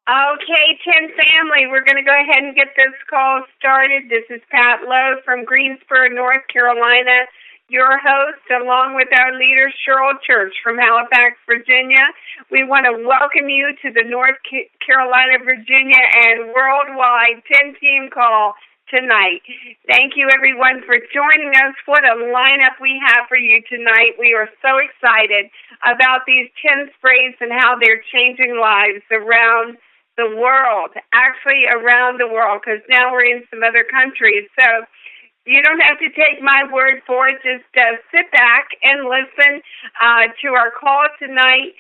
Okay, 10 family, we're going to go ahead and get this call started. This is Pat Lowe from Greensboro, North Carolina, your host, along with our leader, Cheryl Church from Halifax, Virginia. We want to welcome you to the North Carolina, Virginia, and worldwide 10-team call tonight. Thank you, everyone, for joining us. What a lineup we have for you tonight. We are so excited about these 10 sprays and how they're changing lives around the world, actually around the world, because now we're in some other countries. So you don't have to take my word for it. Just sit back and listen to our call tonight.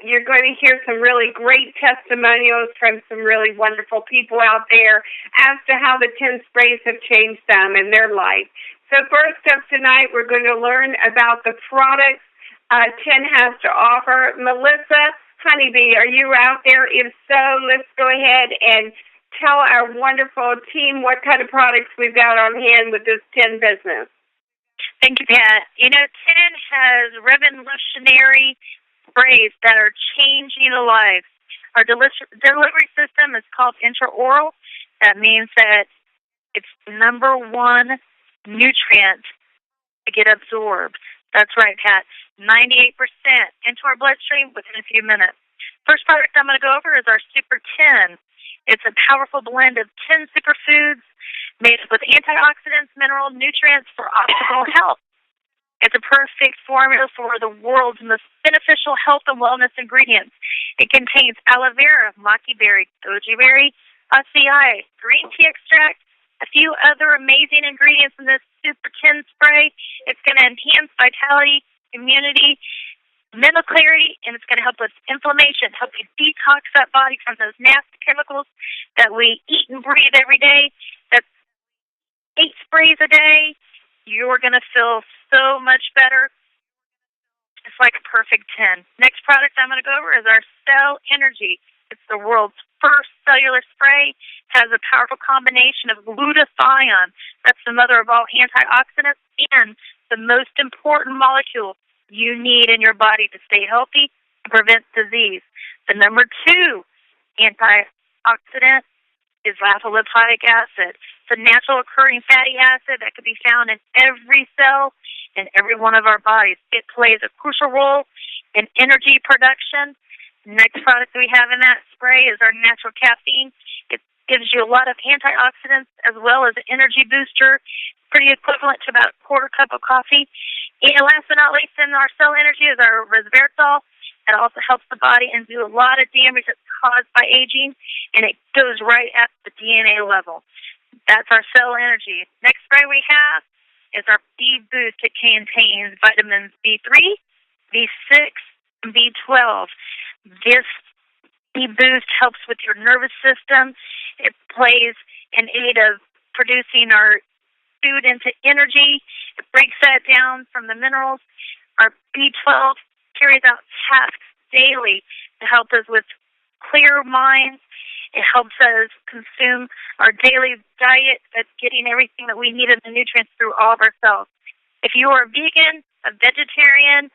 You're going to hear some really great testimonials from some really wonderful people out there as to how the 10 sprays have changed them in their life. So first up tonight, we're going to learn about the products 10 has to offer. Melissa Honeybee, are you out there? If so, let's go ahead and tell our wonderful team what kind of products we've got on hand with this 10 business. Thank you, Pat. 10 has revolutionary sprays that are changing lives. Our delivery system is called intraoral. That means that it's the number one nutrient to get absorbed. That's right, Pat. 98% into our bloodstream within a few minutes. First product I'm going to go over is our Super 10. It's a powerful blend of 10 superfoods made up with antioxidants, mineral nutrients for optimal health. It's a perfect formula for the world's most beneficial health and wellness ingredients. It contains aloe vera, maki berry, goji berry, acai, green tea extract, a few other amazing ingredients in this Super 10 spray. It's going to enhance vitality, immunity, mental clarity, and it's going to help with inflammation, help you detox that body from those nasty chemicals that we eat and breathe every day. That's 8 sprays a day. You're going to feel so much better. It's like a perfect 10. Next product I'm going to go over is our Cell Energy. It's the world's first cellular spray. Has a powerful combination of glutathione. That's the mother of all antioxidants and the most important molecule you need in your body to stay healthy and prevent disease. The number 2 antioxidant is lipid acid. It's a natural occurring fatty acid that can be found in every cell in every one of our bodies. It plays a crucial role in energy production. The next product we have in that spray is our natural caffeine. It gives you a lot of antioxidants as well as an energy booster, pretty equivalent to about a quarter cup of coffee. And last but not least in our Cell Energy is our resveratrol. It also helps the body and do a lot of damage that's caused by aging, and it goes right at the DNA level. That's our Cell Energy. Next spray we have is our B Boost. It contains vitamins B3, B6, and B12. This B Boost helps with your nervous system. It plays an aid of producing our food into energy. It breaks that down from the minerals. Our B12 carries out tasks daily to help us with clear minds. It helps us consume our daily diet that's getting everything that we need in the nutrients through all of our cells. If you are a vegan, a vegetarian,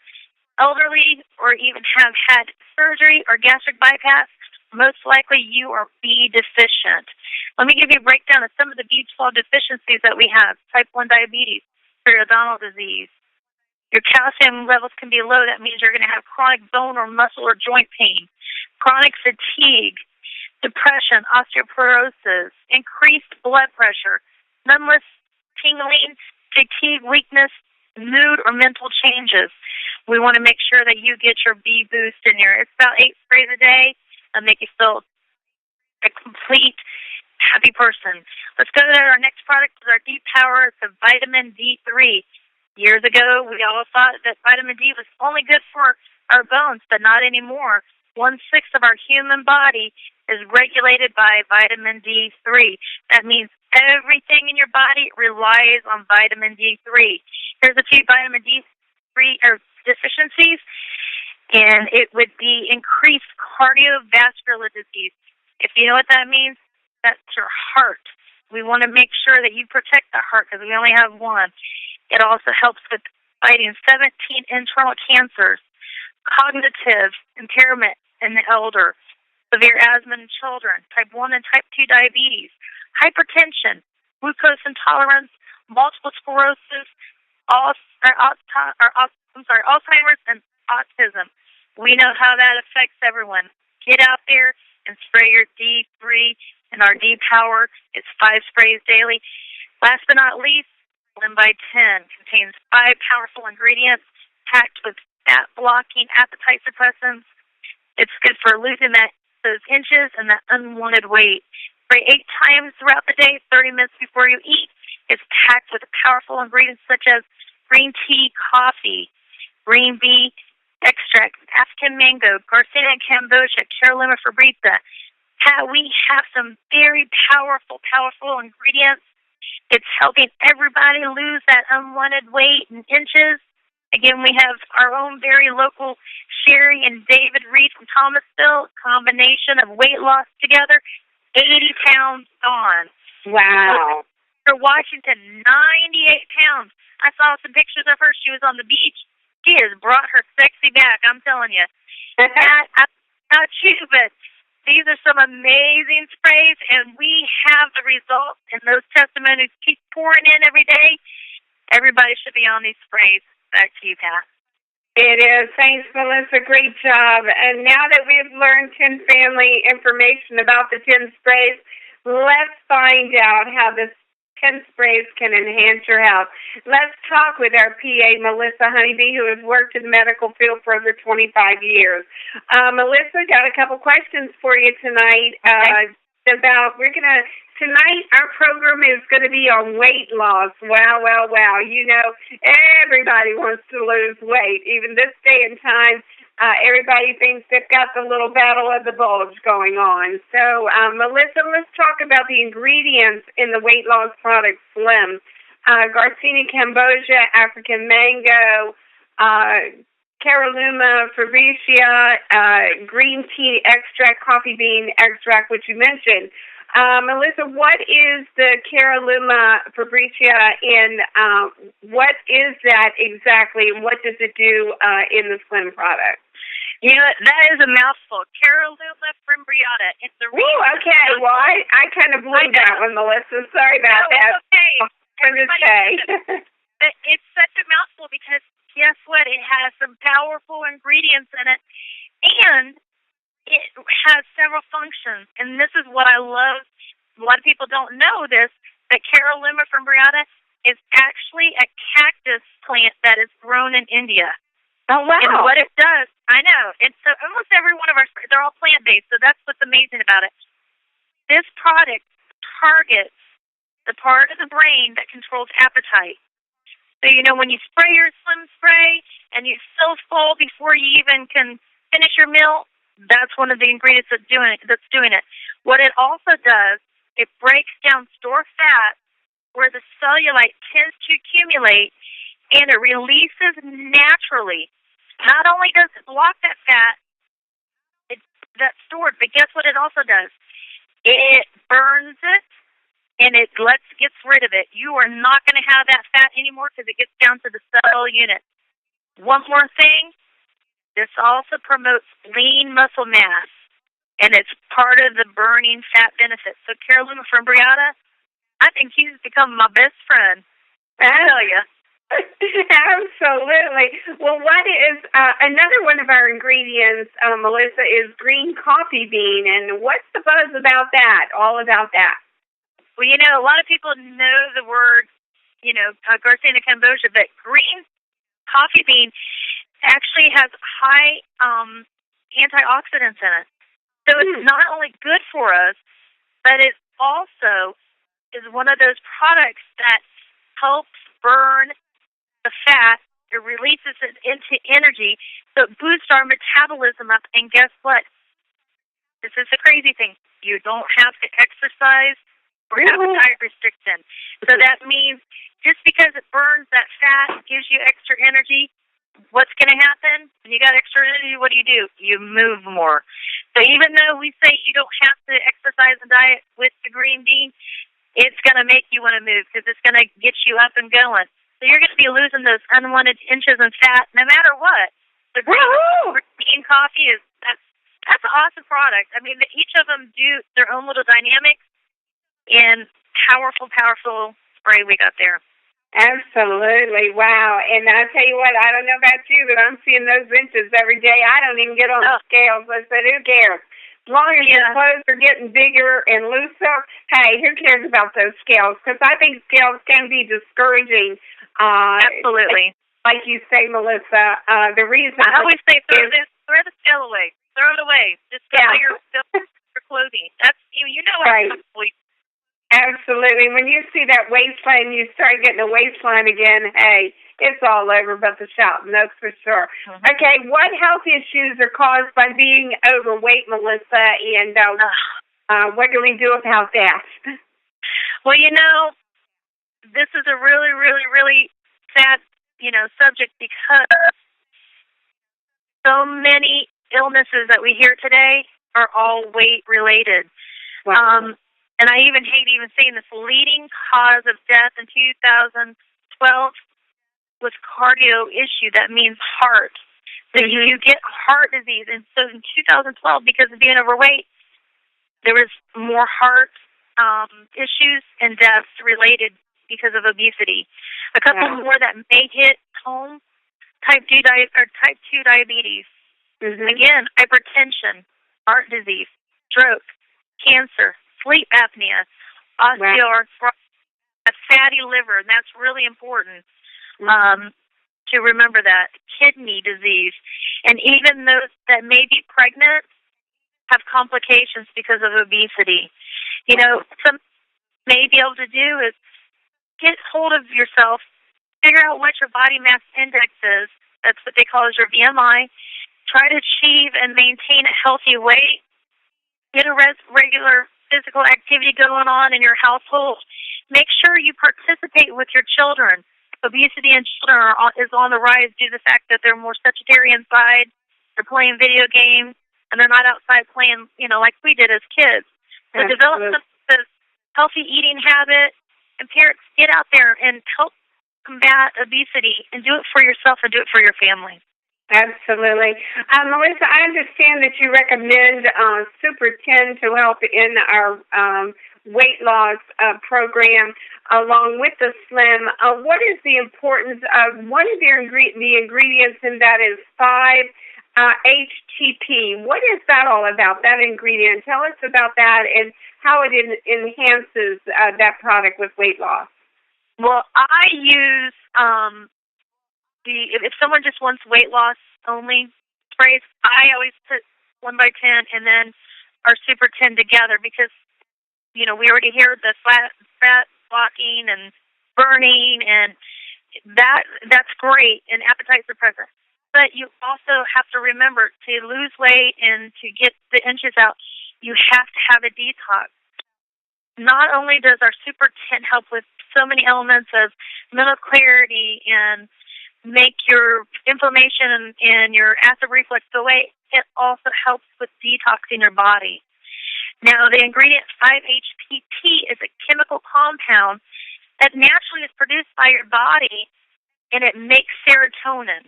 elderly, or even have had surgery or gastric bypass, most likely you are B deficient. Let me give you a breakdown of some of the B12 deficiencies that we have. Type 1 diabetes, periodontal disease. Your calcium levels can be low. That means you're going to have chronic bone or muscle or joint pain, chronic fatigue, depression, osteoporosis, increased blood pressure, numbness, tingling, fatigue, weakness, mood, or mental changes. We want to make sure that you get your B Boost in there. It's about 8 sprays a day. It'll make you feel a complete happy person. Let's go to our next product. Is our Deep Power. It's a vitamin D3. Years ago, we all thought that vitamin D was only good for our bones, but not anymore. 1/6 of our human body is regulated by vitamin D3. That means everything in your body relies on vitamin D3. Here's a few vitamin D3 deficiencies, and it would be increased cardiovascular disease. If you know what that means, that's your heart. We want to make sure that you protect the heart because we only have one. It also helps with fighting 17 internal cancers, cognitive impairment in the elder, severe asthma in children, type 1 and type 2 diabetes, hypertension, glucose intolerance, multiple sclerosis, Alzheimer's, and autism. We know how that affects everyone. Get out there and spray your D3 and our D-Power. It's 5 sprays daily. Last but not least, Slim by 10 contains 5 powerful ingredients packed with fat-blocking appetite suppressants. It's good for losing those inches and that unwanted weight. Spray 8 times throughout the day, 30 minutes before you eat. It's packed with powerful ingredients such as green tea, coffee, green bee extract, African mango, Garcinia cambogia, Carolina fabrica. We have some very powerful ingredients. It's helping everybody lose that unwanted weight and inches. Again, we have our own very local Sherry and David Reed from Thomasville, combination of weight loss together, 80 pounds gone. Wow. For Washington, 98 pounds. I saw some pictures of her. She was on the beach. She has brought her sexy back, I'm telling you. Not you, but these are some amazing sprays, and we have the results, and those testimonies keep pouring in every day. Everybody should be on these sprays. Back to you, Pat. It is. Thanks, Melissa. Great job. And now that we've learned 10 family information about the 10 sprays, let's find out how this 10 sprays can enhance your health. Let's talk with our PA, Melissa Honeybee, who has worked in the medical field for over 25 years. Melissa, got a couple questions for you tonight. Tonight our program is going to be on weight loss. Wow. You know, everybody wants to lose weight. Even this day and time, everybody thinks they've got the little battle of the bulge going on. So, Melissa, let's talk about the ingredients in the weight loss product Slim. Garcinia cambogia, African mango, Carolina fabrica, green tea extract, coffee bean extract, which you mentioned. Melissa, what is the Carolina fabrica, and what is that exactly, and what does it do in the Slim product? You know, that is a mouthful. Carolina fabrica. It's a okay. Well, I kind of blew that one, Melissa. Sorry about that. Okay. It's such a mouthful because guess what? It has some powerful ingredients in it, and it has several functions. And this is what I love. A lot of people don't know this, that Carolina fabrica is actually a cactus plant that is grown in India. Oh, wow. And what it does, I know, it's almost every one of our, they're all plant-based, so that's what's amazing about it. This product targets the part of the brain that controls appetite. So, you know, when you spray your Slim spray and you're so full before you even can finish your meal, that's one of the ingredients that's doing it. What it also does, it breaks down stored fat where the cellulite tends to accumulate, and it releases naturally. Not only does it block that fat that's stored, but guess what it also does? It burns it, and it gets rid of it. You are not going to have that fat anymore because it gets down to the cell unit. One more thing, this also promotes lean muscle mass, and it's part of the burning fat benefit. So Carolina fabrica, I think she's become my best friend. I tell you. Absolutely. Well, what is another one of our ingredients, Melissa, is green coffee bean, and what's the buzz about that? All about that. Well, you know, a lot of people know the word, you know, Garcinia cambogia, but green coffee bean actually has high antioxidants in it. So it's not only good for us, but it also is one of those products that helps burn the fat. It releases it into energy, so it boosts our metabolism up. And guess what? This is the crazy thing. You don't have to exercise or have a diet restriction. So that means just because it burns that fat, gives you extra energy, what's going to happen? When you got extra energy, what do? You move more. So even though we say you don't have to exercise and diet with the green bean, it's going to make you want to move because it's going to get you up and going. So you're going to be losing those unwanted inches of fat no matter what. The green coffee that's an awesome product. I mean, each of them do their own little dynamics and powerful spray we got there. Absolutely. Wow. And I tell you what, I don't know about you, but I'm seeing those inches every day. I don't even get on the scales. I said, who cares? As long as your clothes are getting bigger and looser, hey, who cares about those scales? Because I think scales can be discouraging. Absolutely. Like you say, Melissa, the reason I always say throw the scale away. Throw it away. Just go your clothing. That's you know right. It's absolutely. When you see that waistline, you start getting a waistline again, hey, it's all over but the shouting, that's for sure. Mm-hmm. Okay, what health issues are caused by being overweight, Melissa, and what can we do about that? Well, this is a really, really, really sad, subject because so many illnesses that we hear today are all weight-related. Wow. And I even hate saying this, leading cause of death in 2012 was cardio issue. That means heart. So you get heart disease. And so in 2012, because of being overweight, there was more heart issues and deaths related because of obesity. A couple more that may hit home, type 2 diabetes. Mm-hmm. Again, hypertension, heart disease, stroke, cancer, sleep apnea, osteoarthritis, a fatty liver, and that's really important to remember that. Kidney disease, and even those that may be pregnant have complications because of obesity. Some may be able to do is get hold of yourself, figure out what your body mass index is. That's what they call as your BMI. Try to achieve and maintain a healthy weight. Get a regular physical activity going on in your household. Make sure you participate with your children. Obesity in children is on the rise due to the fact that they're more sedentary inside. They're playing video games, and they're not outside playing, like we did as kids. So develop some healthy eating habit, and parents get out there and help combat obesity and do it for yourself and do it for your family. Absolutely. Melissa, I understand that you recommend Super 10 to help in our weight loss program along with the Slim. What is the importance of one of the ingredients in that is 5-HTP? What is that all about, that ingredient? Tell us about that and how it enhances that product with weight loss. Well, I use if someone just wants weight loss only sprays, I always put 1x10 and then our Super 10 together because, we already hear the fat blocking and burning, and that's great, and appetite suppressant. But you also have to remember to lose weight and to get the inches out, you have to have a detox. Not only does our Super 10 help with so many elements of mental clarity and make your inflammation and your acid reflux go away, it also helps with detoxing your body. Now, the ingredient 5-HTP is a chemical compound that naturally is produced by your body, and it makes serotonin.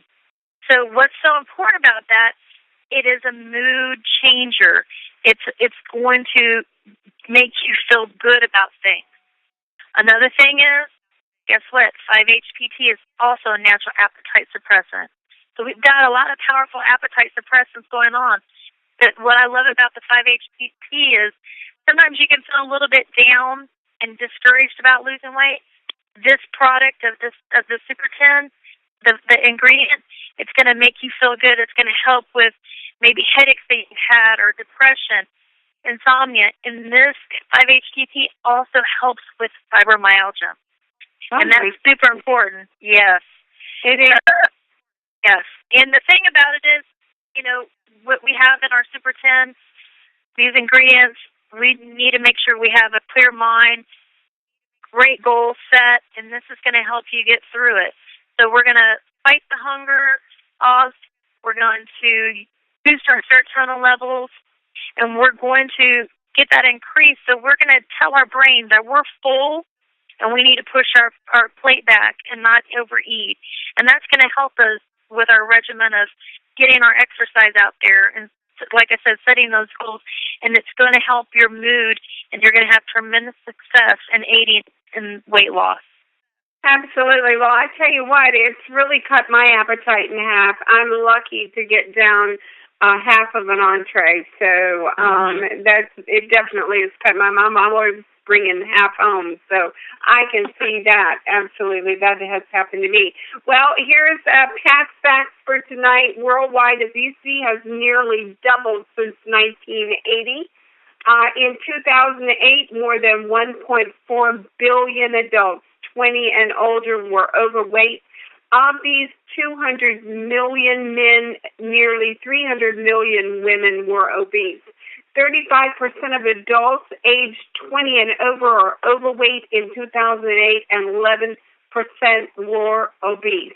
So what's so important about that, it is a mood changer. It's going to make you feel good about things. Another thing is, guess what? 5-HTP is also a natural appetite suppressant. So we've got a lot of powerful appetite suppressants going on. But what I love about the 5-HTP is sometimes you can feel a little bit down and discouraged about losing weight. This product of the Super 10, the ingredient, it's going to make you feel good. It's going to help with maybe headaches that you've had or depression, insomnia. And this 5-HTP also helps with fibromyalgia. And that's super important. Yes. It is. Yes. And the thing about it is, what we have in our Super 10, these ingredients, we need to make sure we have a clear mind, great goal set, and this is going to help you get through it. So we're going to fight the hunger off. We're going to boost our serotonin levels, and we're going to get that increase. So we're going to tell our brain that we're full, and we need to push our plate back and not overeat. And that's going to help us with our regimen of getting our exercise out there and like I said, setting those goals, and it's going to help your mood, and you're going to have tremendous success in aiding in weight loss. Absolutely. Well, I tell you what, it's really cut my appetite in half. I'm lucky to get down half of an entree, so it definitely has cut my mom. I'm always bringing half home, so I can see that. Absolutely, that has happened to me. Well, here's Pat's facts for tonight. Worldwide obesity has nearly doubled since 1980. In 2008, more than 1.4 billion adults 20 and older were overweight. Of these 200 million men, nearly 300 million women were obese. 35% of adults aged 20 and over are overweight in 2008, and 11% were obese.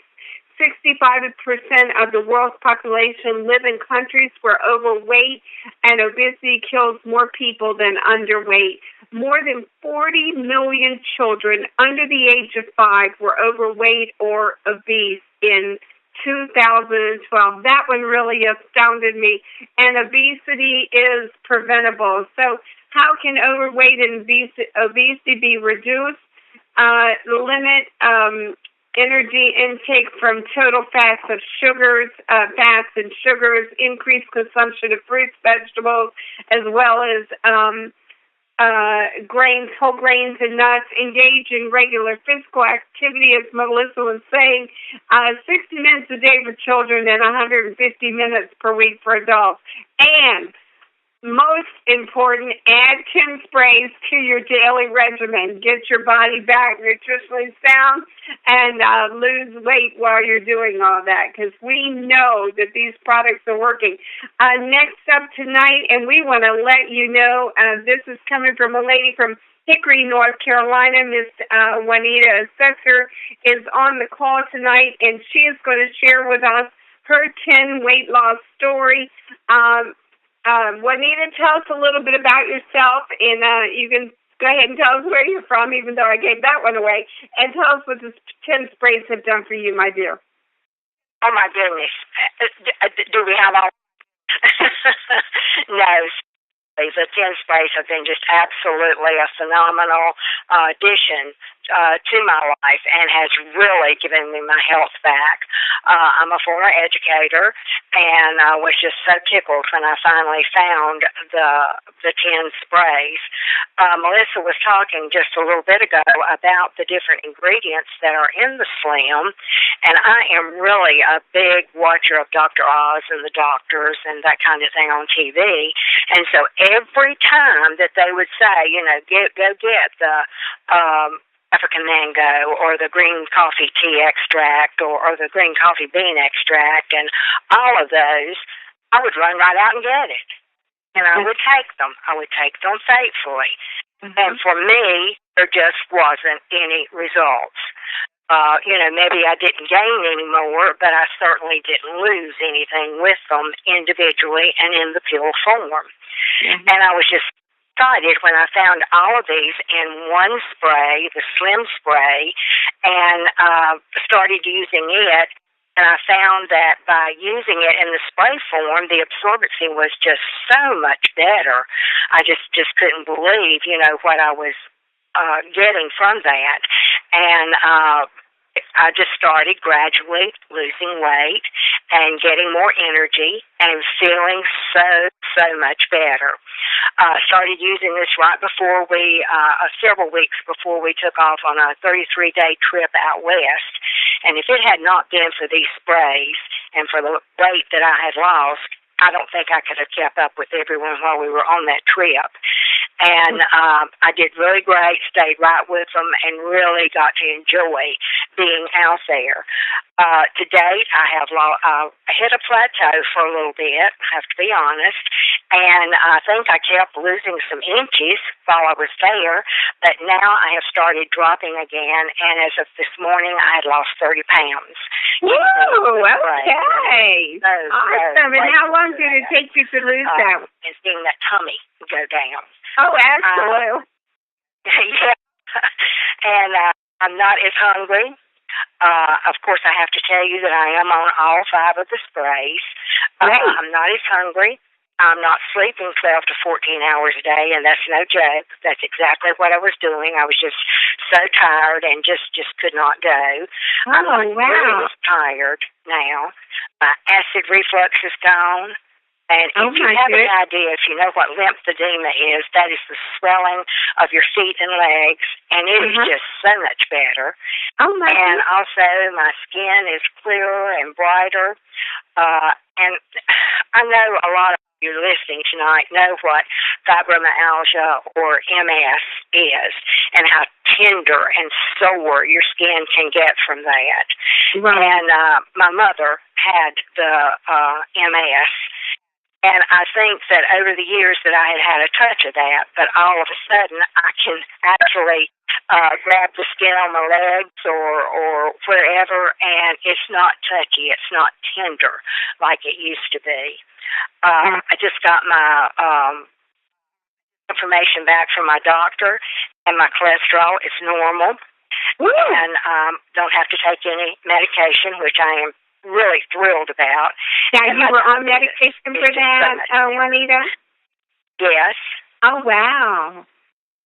65% of the world's population live in countries where overweight and obesity kills more people than underweight. More than 40 million children under the age of 5 were overweight or obese in 2012. That one really astounded me. And obesity is preventable. So how can overweight and obesity be reduced? Limit energy intake from total fats and sugars, increase consumption of fruits, vegetables, as well as grains, whole grains, and nuts. Engage in regular physical activity, as Melissa was saying, 60 minutes a day for children and 150 minutes per week for adults. And most important, add 10 sprays to your daily regimen. Get your body back nutritionally sound and lose weight while you're doing all that, because we know that these products are working. Next up tonight, and we want to let you know, this is coming from a lady from Hickory, North Carolina. Miss Juanita Assessor is on the call tonight, and she is going to share with us her 10 weight loss story. Juanita, tell us a little bit about yourself, and you can go ahead and tell us where you're from, even though I gave that one away, and tell us what the 10 sprays have done for you, my dear. Oh, my goodness. Do we have all? No. The 10 sprays have been just absolutely a phenomenal addition to my life, and has really given me my health back. I'm a former educator, and I was just so tickled when I finally found the 10 sprays. Melissa was talking just a little bit ago about the different ingredients that are in the Slim, and I am really a big watcher of Dr. Oz and the doctors and that kind of thing on TV, and so every time that they would say, go get the African mango or the green coffee tea extract or the green coffee bean extract and all of those, I would run right out and get it. And I would take them. I would take them faithfully. Mm-hmm. And for me, there just wasn't any results. Maybe I didn't gain any more, but I certainly didn't lose anything with them individually and in the pill form. Mm-hmm. And I was just excited when I found all of these in one spray, the Slim spray, and started using it. And I found that by using it in the spray form, the absorbency was just so much better. I just couldn't believe, what I was getting from that. And I just started gradually losing weight and getting more energy and feeling so much better. Started using this right before several weeks before we took off on a 33-day trip out west. And if it had not been for these sprays and for the weight that I had lost, I don't think I could have kept up with everyone while we were on that trip. And I did really great, stayed right with them, and really got to enjoy being out there. To date, I have hit a plateau for a little bit, I have to be honest, and I think I kept losing some inches while I was there, but now I have started dropping again, and as of this morning, I had lost 30 pounds. Woo! Okay. Awesome. And how long did it take you to lose that? And seeing that tummy go down. Oh, absolutely. Yeah. And I'm not as hungry. Of course, I have to tell you that I am on all 5 of the sprays. I'm not as hungry. I'm not sleeping 12 to 14 hours a day, and that's no joke. That's exactly what I was doing. I was just so tired and just could not go. I'm really tired now. My acid reflux is gone. And if you have an idea, if you know what lymphedema is, that is the swelling of your feet and legs, and it is just so much better. And also, my skin is clearer and brighter. And I know a lot of you listening tonight know what fibromyalgia or MS is, and how tender and sore your skin can get from that. And my mother had the MS. And I think that over the years that I had a touch of that, but all of a sudden I can actually grab the skin on my legs or wherever, and it's not touchy, it's not tender like it used to be. I just got my information back from my doctor, and my cholesterol is normal. And don't have to take any medication, which I am really thrilled about. Now, you were on medication for that, Juanita? Yes. Oh, wow.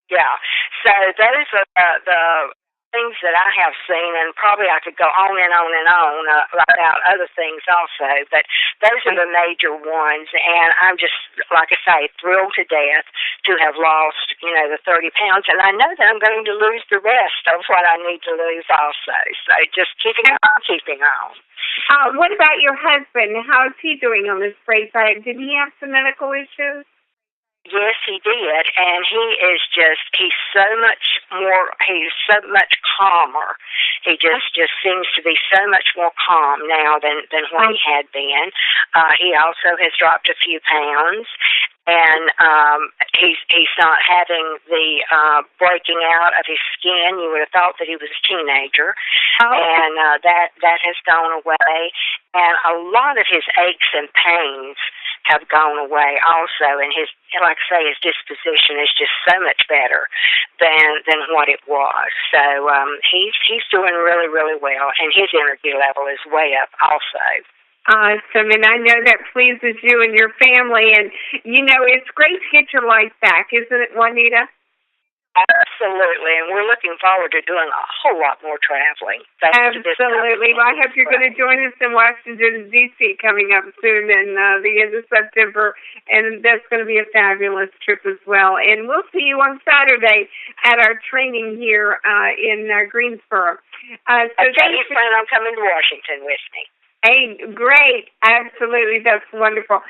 Yeah. So those are the things that I have seen, and probably I could go on and on and on about other things also, but those are the major ones, and I'm just, like I say, thrilled to death to have lost, the 30 pounds, and I know that I'm going to lose the rest of what I need to lose also, so just keeping on. What about your husband? How is he doing on this spray side? Did he have some medical issues? Yes, he did, and he's so much calmer. He just seems to be so much more calm now than what he had been. He also has dropped a few pounds, and he's not having the breaking out of his skin. You would have thought that he was a teenager, and that has gone away, and a lot of his aches and pains have gone away also, and like I say, his disposition is just so much better than what it was. So he's doing really, really well, and his energy level is way up also. Awesome, and I know that pleases you and your family, and it's great to get your life back, isn't it, Juanita? Absolutely, and we're looking forward to doing a whole lot more traveling. Absolutely. Well, I hope you're going to join us in Washington, D.C. coming up soon in the end of September, and that's going to be a fabulous trip as well. And we'll see you on Saturday at our training here in Greensboro. You plan on coming to Washington with me? Hey, great. Absolutely. That's wonderful.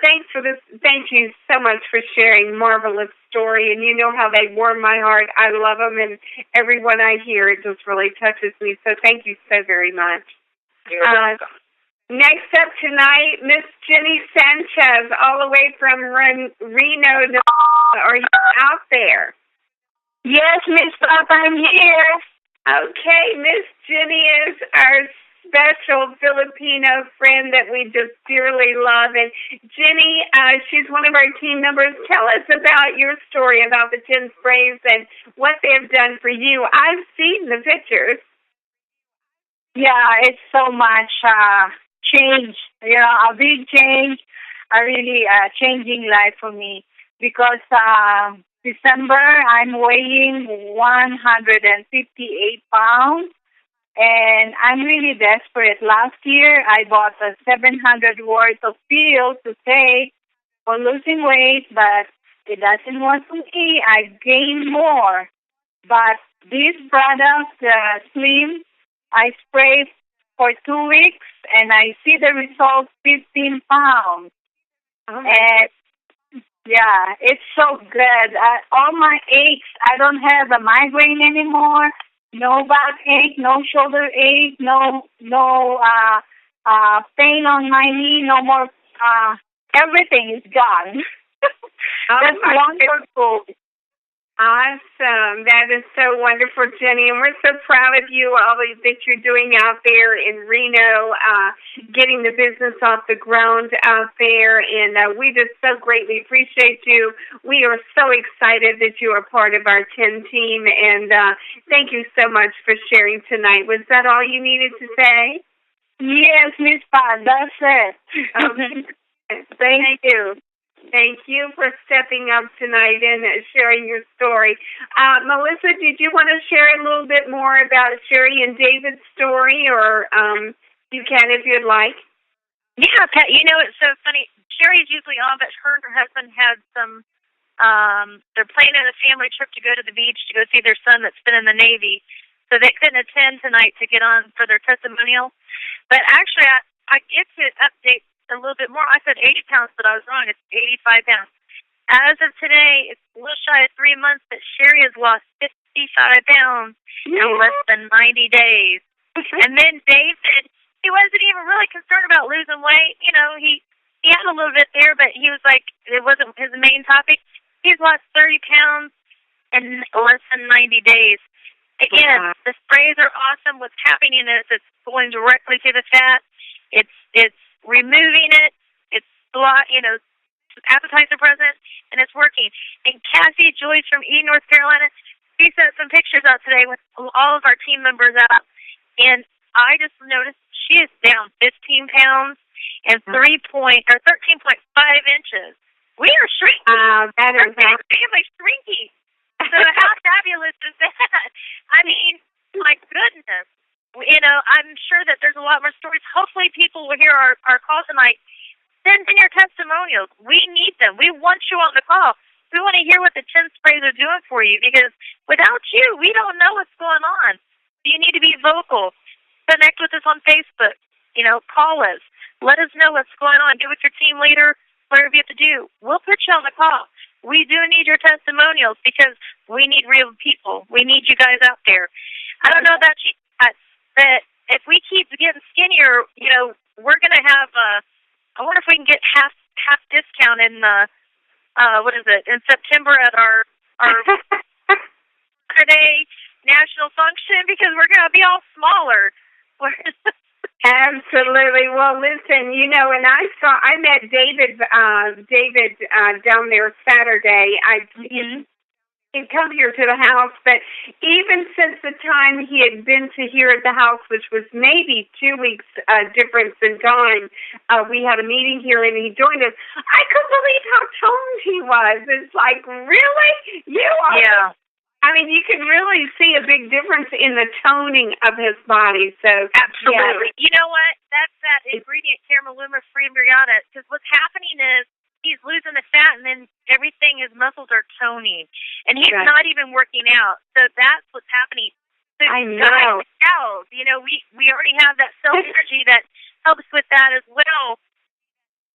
Thanks for this. Thank you so much for sharing. Marvelous story. And you know how they warm my heart. I love them, and everyone I hear, it just really touches me. So thank you so very much. You're welcome. Next up tonight, Miss Jenny Sanchez, all the way from Reno, Nevada. Are you out there? Yes, Miss Bob, I'm here. Okay, Miss Jenny is our special Filipino friend that we just dearly love. And Jenny, she's one of our team members. Tell us about your story about the 10 sprays and what they've done for you. I've seen the pictures. Yeah, it's so much change, a big change, a really changing life for me, because December I'm weighing 158 pounds. And I'm really desperate. Last year, I bought a 700 worth of pills to take for losing weight, but it doesn't work for me. I gain more. But this product, Slim, I spray for 2 weeks, and I see the results, 15 pounds. And yeah, it's so good. All my aches, I don't have a migraine anymore. No backache, no shoulder ache, no pain on my knee, no more. Everything is gone. That's wonderful. Awesome. That is so wonderful, Jenny. And we're so proud of you, all that you're doing out there in Reno, getting the business off the ground out there. And we just so greatly appreciate you. We are so excited that you are part of our 10 team. And thank you so much for sharing tonight. Was that all you needed to say? Yes, Miss Pat, that's it. Thank you. Thank you for stepping up tonight and sharing your story. Melissa, did you want to share a little bit more about Sherry and David's story, or you can if you'd like? Yeah, Pat, it's so funny. Sherry's usually on, but her and her husband had some, they're planning a family trip to go to the beach to go see their son that's been in the Navy. So they couldn't attend tonight to get on for their testimonial. But actually, I get to update a little bit more. I said 80 pounds, but I was wrong. It's 85 pounds. As of today, it's a little shy of 3 months that Sherry has lost 55 pounds in less than 90 days. And then David, he wasn't even really concerned about losing weight. He had a little bit there, but he was like, it wasn't his main topic. He's lost 30 pounds in less than 90 days. Again, the sprays are awesome. What's happening is it's going directly to the fat. It's removing it. It's appetite suppressant, and it's working. And Cassie Joyce from North Carolina, she sent some pictures out today with all of our team members out, and I just noticed she is down 15 pounds and 13.5 inches. We are shrinking. That is our family's shrinking. So how fabulous is that? I mean, my goodness. I'm sure that there's a lot more stories. Hopefully people will hear our call tonight. Send in your testimonials. We need them. We want you on the call. We want to hear what the 10 sprays are doing for you, because without you, we don't know what's going on. You need to be vocal. Connect with us on Facebook. Call us. Let us know what's going on. Get with your team leader, whatever you have to do. We'll put you on the call. We do need your testimonials because we need real people. We need you guys out there. I don't know about you, but if we keep getting skinnier, we're going to have I wonder if we can get half discount in in September at our Saturday national function, because we're going to be all smaller. Absolutely. Well, listen, and I met David down there Saturday. He'd come here to the house, but even since the time he had been to here at the house, which was maybe 2 weeks difference in time, we had a meeting here and he joined us. I couldn't believe how toned he was. It's like, really? You are? Yeah. I mean, you can really see a big difference in the toning of his body. So absolutely. Yeah. You know what? That's that ingredient, Caramelluma Freemiata, because what's happening is he's losing the fat, and then everything, his muscles are toning. And he's not even working out. So that's what's happening. So I know. Cells, we already have that cell energy that helps with that as well.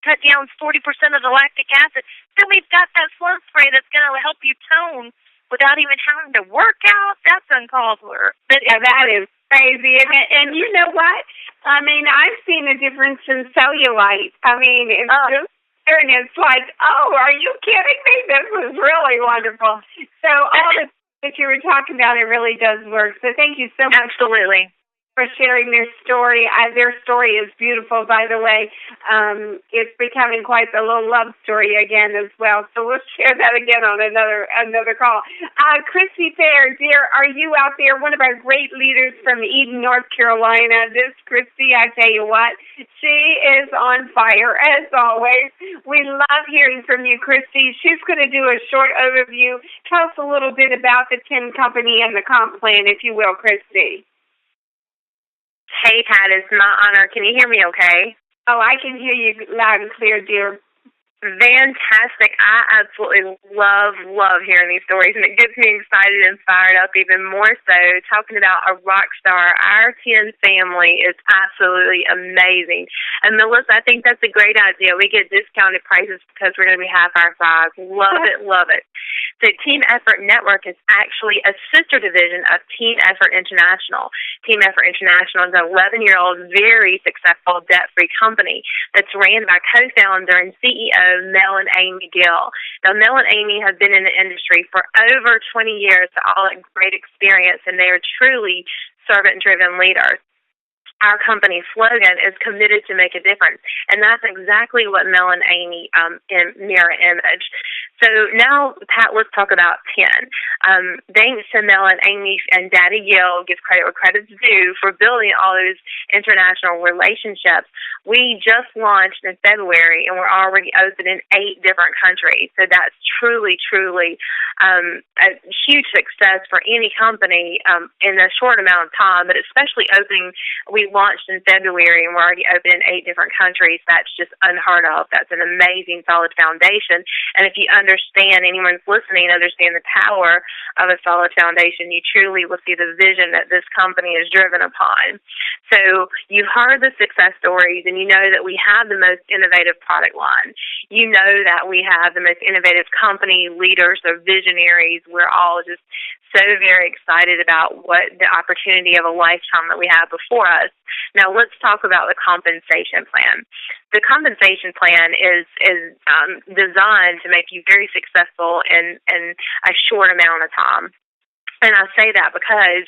Cut down 40% of the lactic acid. Then we've got that slow spray that's going to help you tone without even having to work out. That's uncalled for. But that is crazy. And you know what? I mean, I've seen a difference in cellulite. I mean, it's just, and it's like, oh, are you kidding me? This was really wonderful. So all the that you were talking about, it really does work. So thank you so much. Absolutely. For sharing their story. Their story is beautiful, by the way. It's becoming quite the little love story again as well. So we'll share that again on another call. Christy Fair, dear, are you out there? One of our great leaders from Eden, North Carolina. This Christy, I tell you what, she is on fire as always. We love hearing from you, Christy. She's going to do a short overview. Tell us a little bit about the Tin Company and the comp plan, if you will, Christy. Hey, Pat, it's my honor. Can you hear me okay? Oh, I can hear you loud and clear, dear. Fantastic. I absolutely love hearing these stories, and it gets me excited and fired up even more so. Talking about a rock star, our 10 family is absolutely amazing. And Melissa, I think that's a great idea. We get discounted prices because we're going to be half our size. Love it, love it. So Team Effort Network is actually a sister division of Team Effort International. Team Effort International is an 11-year-old, very successful debt-free company that's ran by co-founder and CEO Mel and Amy Gill. Now, Mel and Amy have been in the industry for over 20 years, all at great experience, and they are truly servant-driven leaders. Our company slogan is committed to make a difference, and that's exactly what Mel and Amy mirror image. So now, Pat, let's talk about 10. Thanks to Mel and Amy and Daddy Gill, give credit where credit's due, for building all those international relationships. We just launched in February, and we're already open in 8 different countries. So that's truly, truly a huge success for any company in a short amount of time, but especially opening. We launched in February, and we're already open in 8 different countries. That's just unheard of. That's an amazing, solid foundation. And if you understand, anyone's listening, understand the power of a solid foundation, you truly will see the vision that this company is driven upon. So you've heard the success stories, and you know that we have the most innovative product line. You know that we have the most innovative company leaders or visionaries. We're all just so very excited about what the opportunity of a lifetime that we have before us. Now let's talk about the compensation plan. The compensation plan is designed to make you very successful in a short amount of time. And I say that because,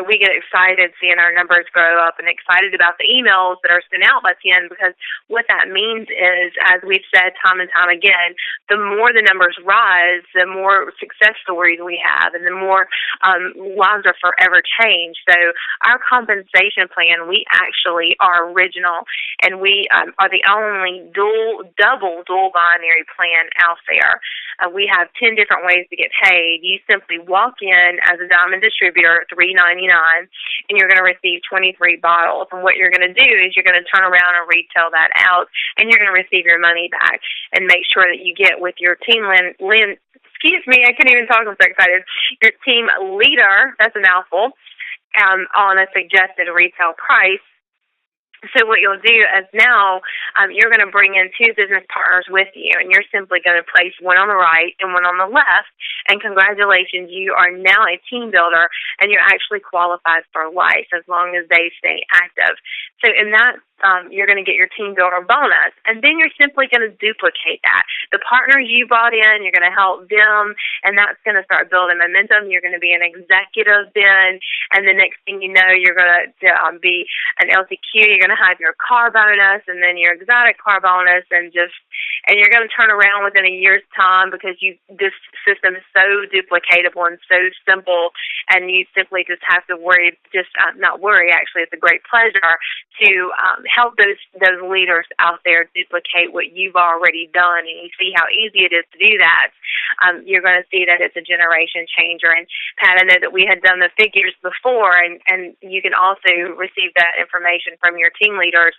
we get excited seeing our numbers grow up and excited about the emails that are sent out by 10, because what that means is, as we've said time and time again, the more the numbers rise, the more success stories we have, and the more lives are forever changed. So our compensation plan, we actually are original, and we are the only dual binary plan out there. We have 10 different ways to get paid. You simply walk in as a diamond distributor at $3.99, and you're going to receive 23 bottles. And what you're going to do is you're going to turn around and retail that out, and you're going to receive your money back, and make sure that you get with your team excuse me, I can't even talk, I'm so excited. Your team leader, that's a mouthful, on a suggested retail price. So what you'll do is now you're going to bring in 2 business partners with you, and you're simply going to place one on the right and one on the left, and congratulations, you are now a team builder, and you're actually qualified for life as long as they stay active. So in that, you're going to get your team builder bonus, and then you're simply going to duplicate that. The partners you brought in, you're going to help them, and that's going to start building momentum. You're going to be an executive then, and the next thing you know, you're going to be an LCQ. You're going to have your car bonus, and then your exotic car bonus, and you're going to turn around within a year's time, because this system is so duplicatable and so simple, and you simply just have to not worry, actually, it's a great pleasure to help those leaders out there duplicate what you've already done, and you see how easy it is to do that. You're going to see that it's a generation changer. And Pat, I know that we had done the figures before, and you can also receive that information from your team leaders,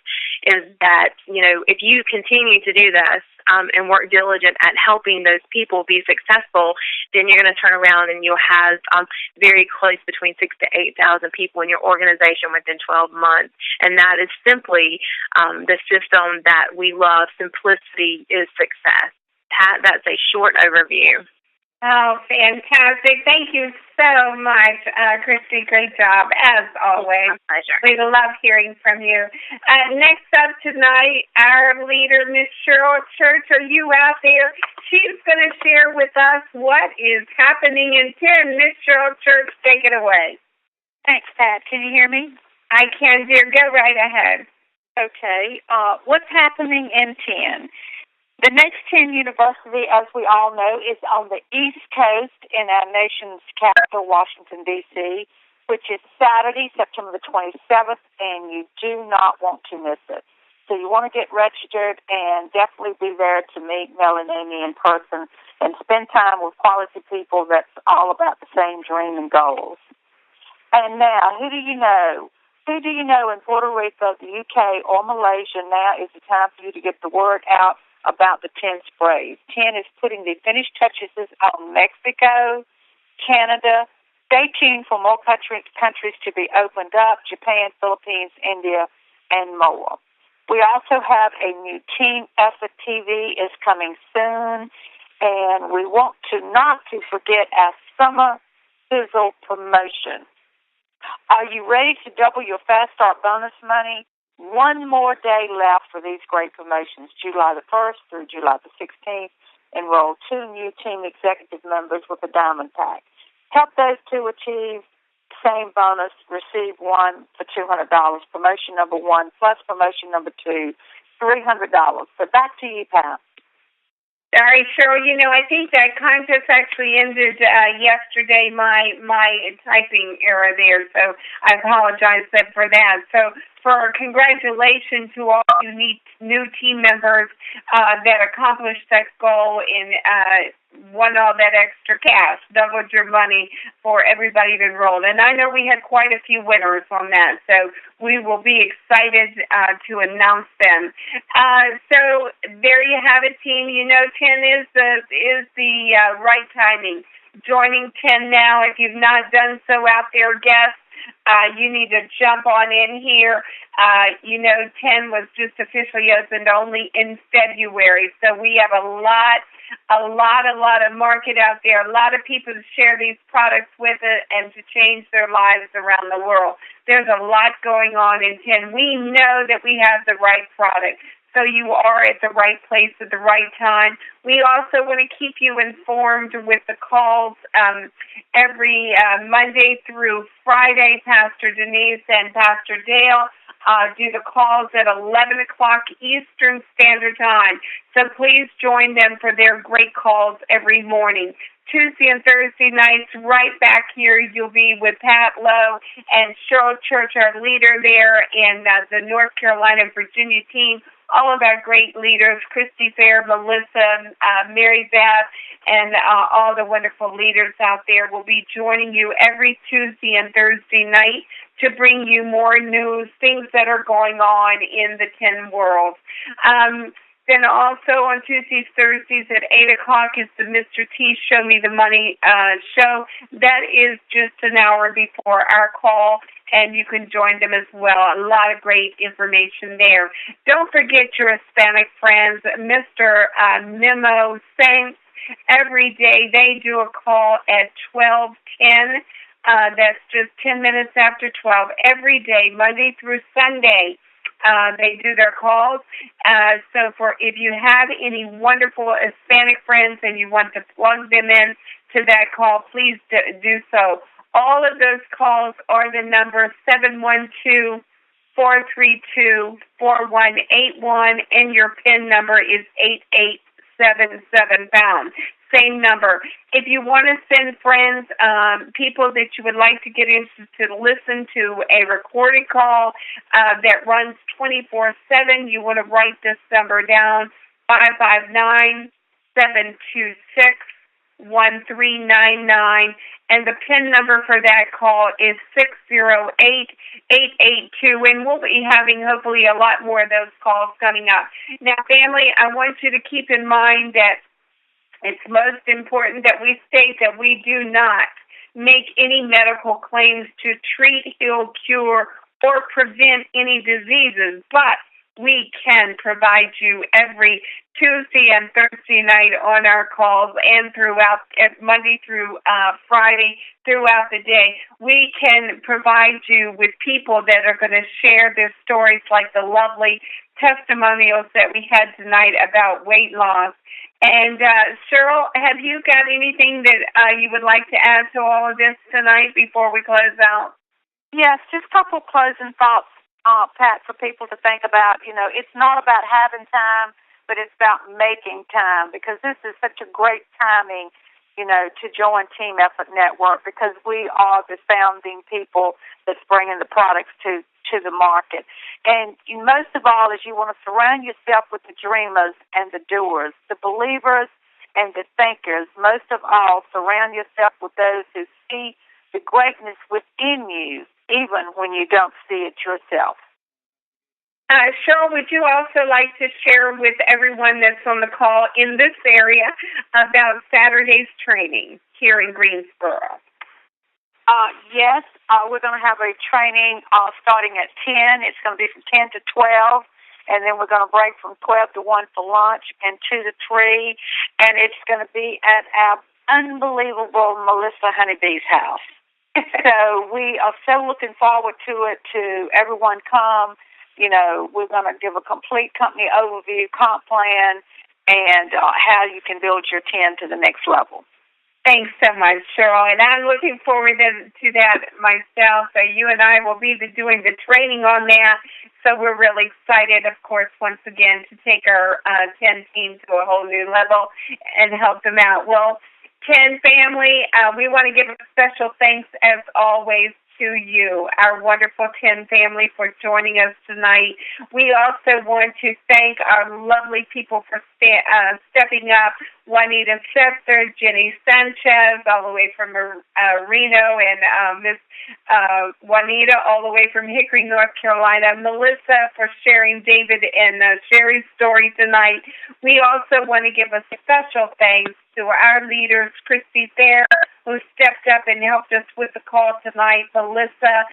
is that, if you continue to do this and work diligent at helping those people be successful, then you're going to turn around and you'll have very close between 6,000 to 8,000 people in your organization within 12 months. And that is simply the system that we love. Simplicity is success. Pat, that's a short overview. Oh, fantastic. Thank you so much, Christy. Great job, as always. My pleasure. We love hearing from you. Next up tonight, our leader, Miss Cheryl Church. Are you out there? She's going to share with us what is happening in 10. Miss Cheryl Church, take it away. Thanks, Pat. Can you hear me? I can, dear. Go right ahead. Okay. What's happening in 10? The next 10 university, as we all know, is on the East Coast in our nation's capital, Washington, D.C., which is Saturday, September the 27th, and you do not want to miss it. So you want to get registered and definitely be there to meet Mel and Amy in person and spend time with quality people that's all about the same dream and goals. And now, who do you know? Who do you know in Puerto Rico, the UK, or Malaysia? Now is the time for you to get the word out about the 10 sprays. 10 is putting the finished touches on Mexico, Canada. Stay tuned for more countries to be opened up: Japan, Philippines, India, and more. We also have a new Team Effort TV is coming soon, and we want not to forget our Summer Sizzle promotion. Are you ready to double your Fast Start bonus money? One more day left for these great promotions, July the 1st through July the 16th. Enroll 2 new team executive members with a diamond pack. Help those 2 achieve same bonus. Receive 1 for $200. Promotion number 1 plus promotion number 2, $300. So back to you, Pat. Sorry, Cheryl. I think that contest actually ended yesterday. My typing error there, so I apologize for that. So, for congratulations to all you new team members that accomplished that goal and won all that extra cash, doubled your money for everybody that enrolled. And I know we had quite a few winners on that, so we will be excited to announce them. So there you have it, team. 10 is the right timing. Joining 10 now. If you've not done so out there, guests, you need to jump on in here. 10 was just officially opened only in February, so we have a lot of market out there, a lot of people to share these products with it and to change their lives around the world. There's a lot going on in 10. We know that we have the right product. So you are at the right place at the right time. We also want to keep you informed with the calls every Monday through Friday. Pastor Denise and Pastor Dale do the calls at 11 o'clock Eastern Standard Time. So please join them for their great calls every morning. Tuesday and Thursday nights, right back here, you'll be with Pat Lowe and Cheryl Church, our leader there in the North Carolina and Virginia team. All of our great leaders, Christy Fair, Melissa, Mary Beth, and all the wonderful leaders out there will be joining you every Tuesday and Thursday night to bring you more news, things that are going on in the 10 world. Then also on Tuesdays, Thursdays at 8 o'clock is the Mr. T Show Me the Money show. That is just an hour before our call, and you can join them as well. A lot of great information there. Don't forget your Hispanic friends, Mr. Memo Saints. Every day they do a call at 12:10. That's just 10 minutes after 12. Every day, Monday through Sunday. They do their calls. So if you have any wonderful Hispanic friends and you want to plug them in to that call, please do so. All of those calls are the number 712-432-4181, and your PIN number is 8877#. Same number. If you want to send friends, people that you would like to get into to listen to a recorded call that runs 24/7, you want to write this number down, 559-726-1399, and the PIN number for that call is 608882, and we'll be having hopefully a lot more of those calls coming up. Now, family, I want you to keep in mind that it's most important that we state that we do not make any medical claims to treat, heal, cure, or prevent any diseases, but we can provide you every Tuesday and Thursday night on our calls and throughout Monday through Friday throughout the day. We can provide you with people that are going to share their stories, like the lovely testimonials that we had tonight about weight loss. And Cheryl, have you got anything that you would like to add to all of this tonight before we close out? Yes, just a couple closing thoughts, Pat, for people to think about. It's not about having time, but it's about making time, because this is such a great timing, to join Team Effort Network, because we are the founding people that's bringing the products to the market. And most of all is you want to surround yourself with the dreamers and the doers, the believers and the thinkers. Most of all, surround yourself with those who see the greatness within you, even when you don't see it yourself. Cheryl, would you also like to share with everyone that's on the call in this area about Saturday's training here in Greensboro? Yes, we're going to have a training starting at 10. It's going to be from 10 to 12, and then we're going to break from 12 to 1 for lunch and 2 to 3, and it's going to be at our unbelievable Melissa Honeybee's house. So we are so looking forward to it, to everyone come. We're going to give a complete company overview, comp plan, and how you can build your 10 to the next level. Thanks so much, Cheryl. And I'm looking forward to that myself. So you and I will be doing the training on that. So we're really excited, of course, once again, to take our 10 teams to a whole new level and help them out. Well, 10 family, we want to give a special thanks, as always, to you, our wonderful 10 family, for joining us tonight. We also want to thank our lovely people for stepping up. Juanita Setzer, Jenny Sanchez, all the way from Reno, and Miss Juanita, all the way from Hickory, North Carolina. Melissa, for sharing David and Sherry's story tonight. We also want to give a special thanks to our leaders, Christy Fair, who stepped up and helped us with the call tonight. Melissa,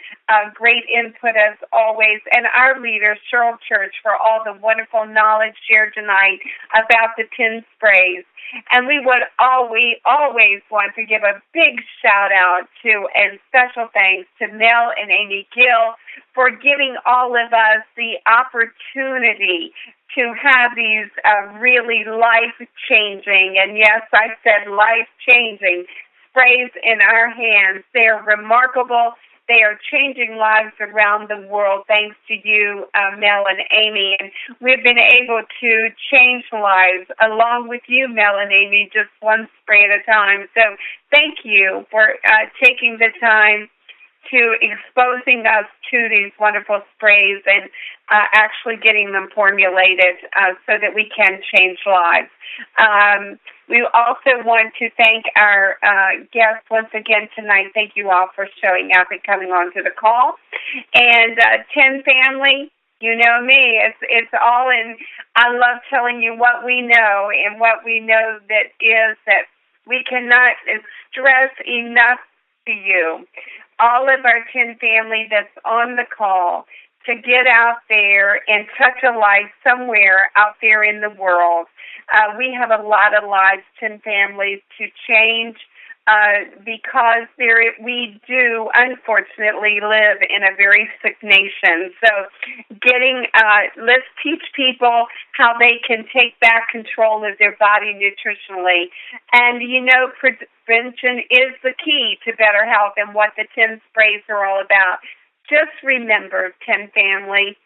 great input as always. And our leader, Cheryl Church, for all the wonderful knowledge shared tonight about the 10 sprays. And we always want to give a big shout out to and special thanks to Mel and Amy Gill for giving all of us the opportunity to have these really life-changing, and yes, I said life-changing, sprays in our hands. They're remarkable. They are changing lives around the world thanks to you, Mel and Amy. And we've been able to change lives along with you, Mel and Amy, just one spray at a time. So thank you for taking the time to exposing us to these wonderful sprays and actually getting them formulated so that we can change lives. We also want to thank our guests once again tonight. Thank you all for showing up and coming on to the call. And 10 family, you know me, it's all in. I love telling you what we know, and what we know that is that we cannot stress enough to you, all of our 10 family that's on the call, to get out there and touch a life somewhere out there in the world. We have a lot of lives, 10 families, to change because we do, unfortunately, live in a very sick nation. So let's teach people how they can take back control of their body nutritionally. And, prevention is the key to better health, and what the 10 sprays are all about. Just remember, 10 family,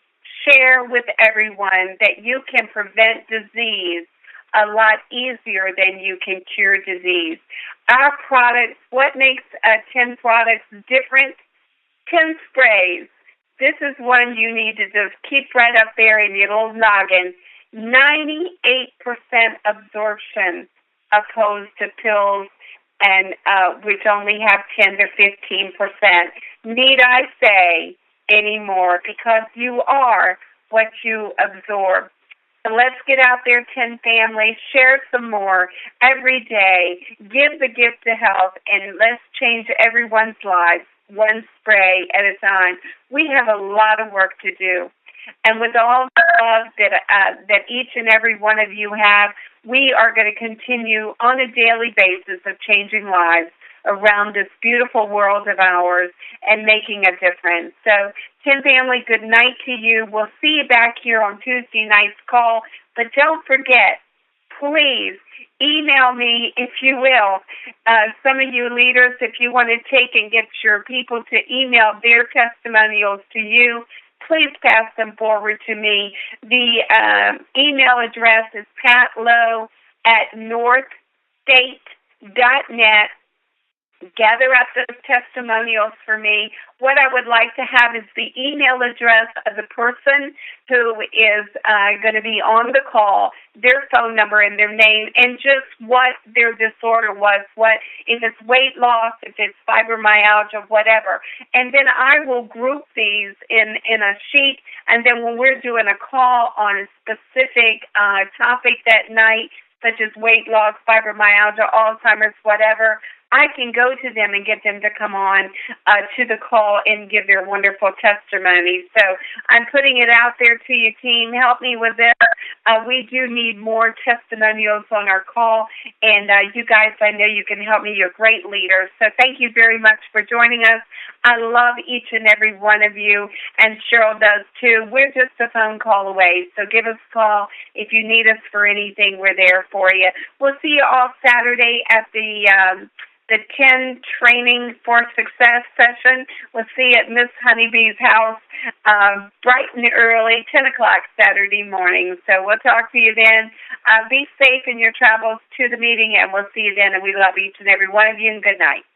share with everyone that you can prevent disease a lot easier than you can cure disease. Our products, what makes 10 products different? 10 sprays. This is one you need to just keep right up there in your little noggin. 98% absorption opposed to pills, and which only have 10 to 15%. Need I say anymore? Because you are what you absorb. So let's get out there, 10 family, share some more every day, give the gift of health, and let's change everyone's lives one spray at a time. We have a lot of work to do. And with all the love that each and every one of you have, we are going to continue on a daily basis of changing lives around this beautiful world of ours and making a difference. So, 10 family, good night to you. We'll see you back here on Tuesday night's call. But don't forget, please email me, if you will. Some of you leaders, if you want to take and get your people to email their testimonials to you, please pass them forward to me. The email address is patlowe@northstate.net. Gather up those testimonials for me. What I would like to have is the email address of the person who is going to be on the call, their phone number and their name, and just what their disorder was, what if it's weight loss, if it's fibromyalgia, whatever. And then I will group these in a sheet, and then when we're doing a call on a specific topic that night, such as weight loss, fibromyalgia, Alzheimer's, whatever, I can go to them and get them to come on to the call and give their wonderful testimonies. So I'm putting it out there to you, team. Help me with this. We do need more testimonials on our call, and you guys, I know you can help me. You're great leaders. So thank you very much for joining us. I love each and every one of you, and Cheryl does too. We're just a phone call away, so give us a call. If you need us for anything, we're there for you. We'll see you all Saturday at the 10 Training for Success session. We'll see you at Miss Honeybee's house bright and early, 10 o'clock Saturday morning. So we'll talk to you then. Be safe in your travels to the meeting, and we'll see you then. And we love each and every one of you, and good night.